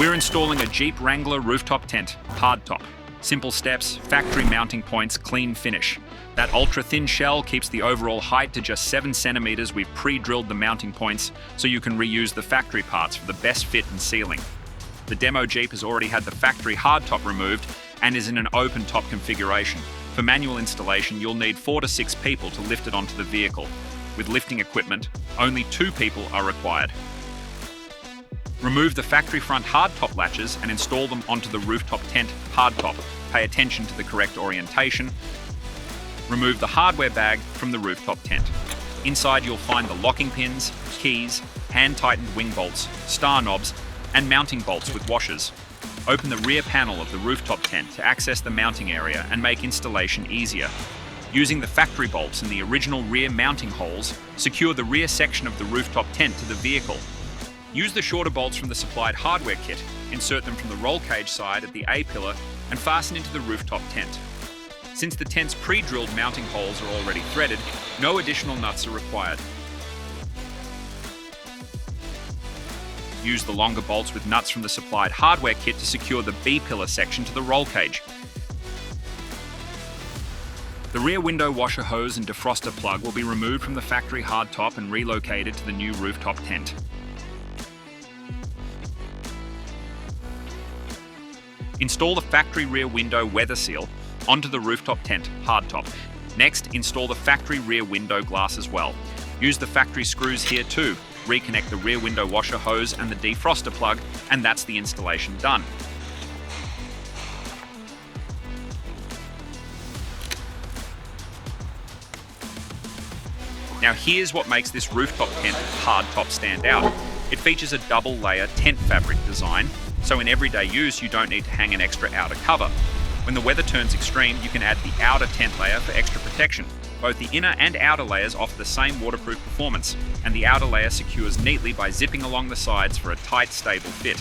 We're installing a Jeep Wrangler rooftop tent, hardtop. Simple steps, factory mounting points, clean finish. That ultra-thin shell keeps the overall height to just 7 centimeters. We've pre-drilled the mounting points so you can reuse the factory parts for the best fit and sealing. The demo Jeep has already had the factory hardtop removed and is in an open top configuration. For manual installation, you'll need 4 to 6 people to lift it onto the vehicle. With lifting equipment, only 2 people are required. Remove the factory front hardtop latches and install them onto the rooftop tent hardtop. Pay attention to the correct orientation. Remove the hardware bag from the rooftop tent. Inside you'll find the locking pins, keys, hand-tightened wing bolts, star knobs, and mounting bolts with washers. Open the rear panel of the rooftop tent to access the mounting area and make installation easier. Using the factory bolts in the original rear mounting holes, secure the rear section of the rooftop tent to the vehicle. Use the shorter bolts from the supplied hardware kit, insert them from the roll cage side at the A-pillar and fasten into the rooftop tent. Since the tent's pre-drilled mounting holes are already threaded, no additional nuts are required. Use the longer bolts with nuts from the supplied hardware kit to secure the B-pillar section to the roll cage. The rear window washer hose and defroster plug will be removed from the factory hardtop and relocated to the new rooftop tent. Install the factory rear window weather seal onto the rooftop tent hardtop. Next, install the factory rear window glass as well. Use the factory screws here too. Reconnect the rear window washer hose and the defroster plug, and that's the installation done. Now here's what makes this rooftop tent hardtop stand out. It features a double layer tent fabric design, so in everyday use you don't need to hang an extra outer cover. When the weather turns extreme, you can add the outer tent layer for extra protection. Both the inner and outer layers offer the same waterproof performance, and the outer layer secures neatly by zipping along the sides for a tight, stable fit.